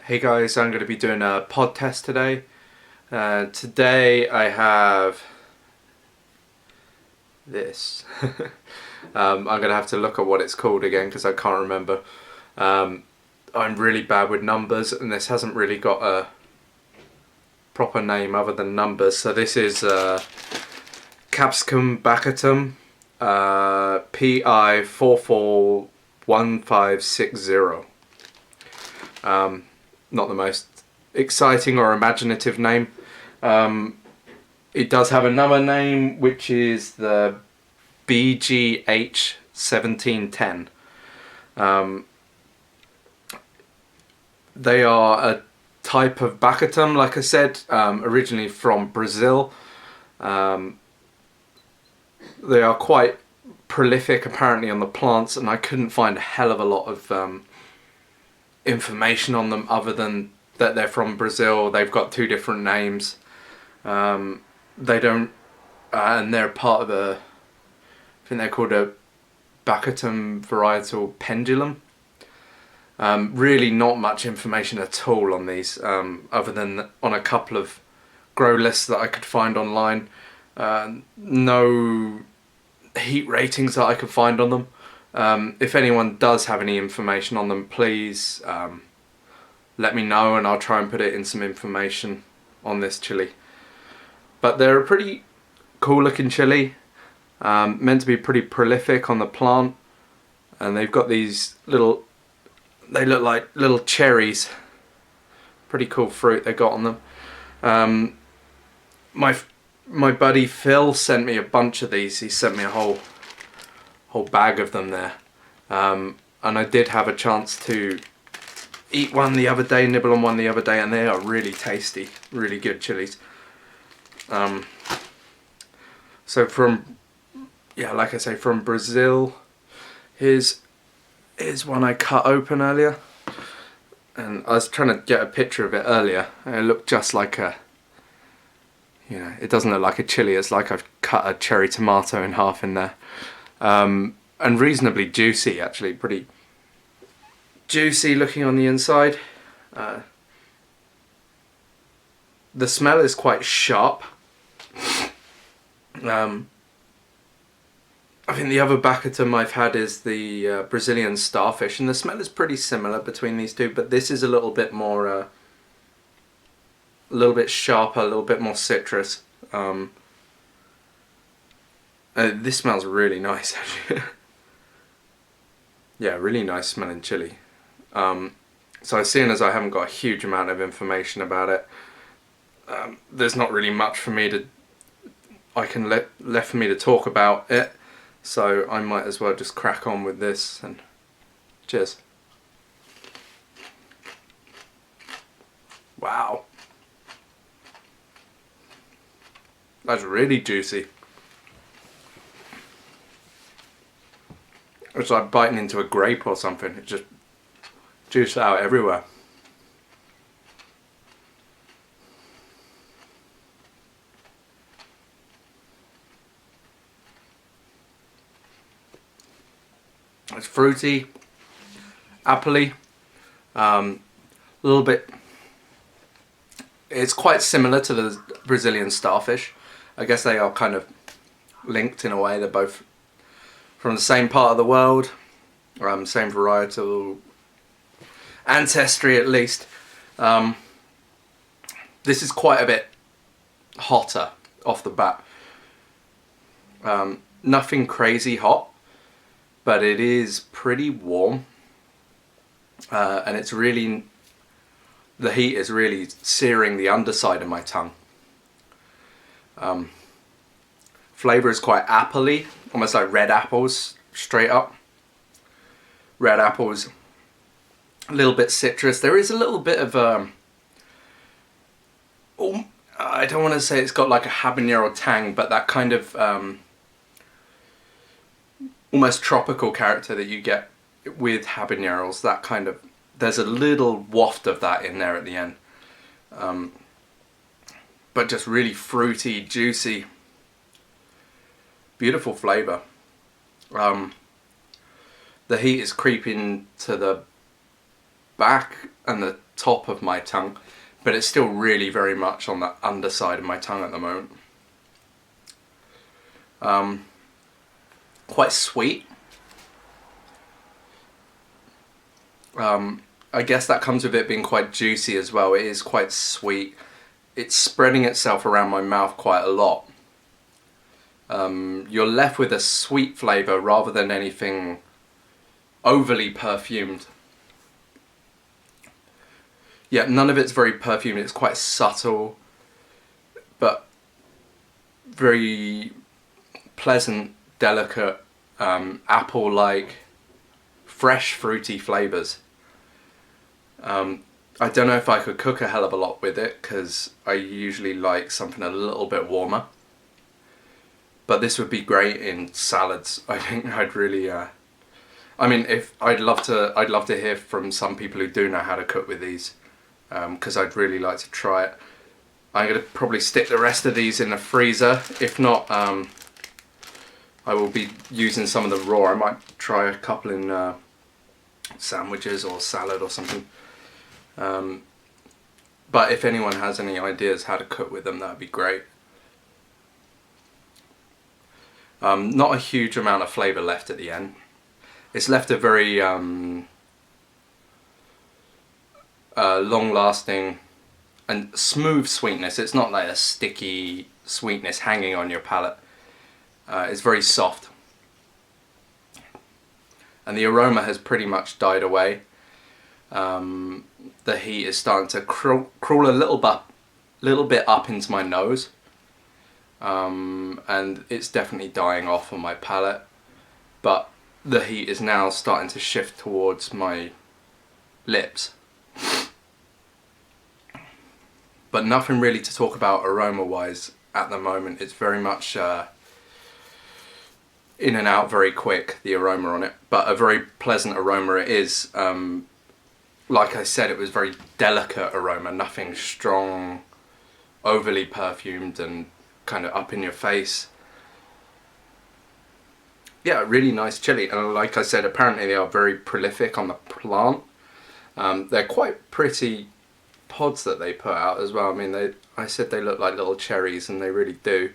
Hey guys, I'm going to be doing a pod test today. Today I have this. I'm going to have to look at what it's called again because I can't remember. I'm really bad with numbers and this hasn't really got a proper name other than numbers. So this is Capsicum Baccatum PI441560. Not the most exciting or imaginative name. It does have another name which is the BGH1710. They are a type of Baccatum, like I said, originally from Brazil. They are quite prolific apparently on the plants, and I couldn't find a hell of a lot of information on them other than that they're from Brazil. They've got two different names. They don't, and they're part of I think they're called a Baccatum varietal pendulum. Really not much information at all on these, other than on a couple of grow lists that I could find online. No heat ratings that I could find on them. If anyone does have any information on them, please let me know and I'll try and put it in some information on this chili. But they're a pretty cool looking chili, meant to be pretty prolific on the plant, and they've got these little, they look like little cherries, pretty cool fruit they got on them. My buddy Phil sent me a bunch of these. He sent me a whole bag of them there, and I did have a chance to eat one the other day, nibble on one the other day, and they are really tasty, really good chilies. So from, yeah, like I say, from Brazil. Here's one I cut open earlier, and I was trying to get a picture of it earlier, and it looked just like a, you know, it doesn't look like a chili, it's like I've cut a cherry tomato in half in there. And reasonably juicy, actually, pretty juicy looking on the inside. The smell is quite sharp. I think the other Baccatum I've had is the Brazilian starfish, and the smell is pretty similar between these two, but this is a little bit more, a little bit sharper, a little bit more citrus. This smells really nice, actually. Yeah, really nice smelling chili. So seeing as I haven't got a huge amount of information about it, there's not really much for me to, left for me to talk about it. So I might as well just crack on with this, and cheers. Wow. That's really juicy. It's like biting into a grape or something. It just juices out everywhere. It's fruity, appley, a little bit. It's quite similar to the Brazilian starfish. I guess they are kind of linked in a way. They're both from the same part of the world, same varietal ancestry at least. This is quite a bit hotter off the bat. Nothing crazy hot, but it is pretty warm, and it's really, the heat is really searing the underside of my tongue. Flavour is quite appley, almost like red apples, straight up. Red apples, a little bit citrus. There is a little bit of, I don't want to say it's got like a habanero tang, but that kind of almost tropical character that you get with habaneros, that kind of, there's a little waft of that in there at the end. But just really fruity, juicy, beautiful flavour. The heat is creeping to the back and the top of my tongue, but it's still really very much on the underside of my tongue at the moment. Quite sweet. I guess that comes with it being quite juicy as well. It is quite sweet. It's spreading itself around my mouth quite a lot. You're left with a sweet flavour rather than anything overly perfumed. Yeah, none of it's very perfumed. It's quite subtle, but very pleasant, delicate, apple-like, fresh, fruity flavours. I don't know if I could cook a hell of a lot with it, because I usually like something a little bit warmer. But this would be great in salads. I think I'd really, I mean, I'd love to hear from some people who do know how to cook with these, because I'd really like to try it. I'm going to probably stick the rest of these in the freezer. If not, I will be using some of them raw. I might try a couple in sandwiches or salad or something. But if anyone has any ideas how to cook with them, that would be great. Not a huge amount of flavour left at the end. It's left a very long-lasting and smooth sweetness. It's not like a sticky sweetness hanging on your palate. It's very soft. And the aroma has pretty much died away. The heat is starting to crawl a little bit up into my nose. And it's definitely dying off on my palate. But the heat is now starting to shift towards my lips. But nothing really to talk about aroma-wise at the moment. It's very much in and out very quick, the aroma on it. But a very pleasant aroma it is. Like I said, it was very delicate aroma, nothing strong, overly perfumed and kind of up in your face. Yeah, really nice chili, and like I said, apparently they are very prolific on the plant. They're quite pretty pods that they put out as well. I mean, I said they look like little cherries, and they really do.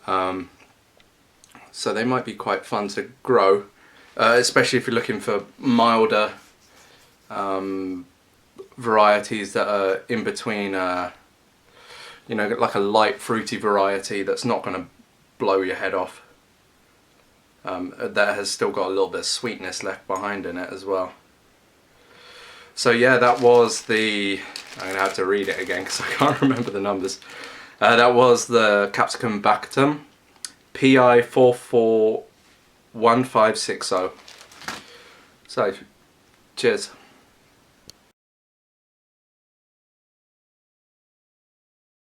So they might be quite fun to grow, especially if you're looking for milder varieties that are in between, you know, like a light fruity variety that's not going to blow your head off. That has still got a little bit of sweetness left behind in it as well. So yeah, that was the, I'm going to have to read it again because I can't remember the numbers. That was the Capsicum Baccatum PI441560. So, cheers.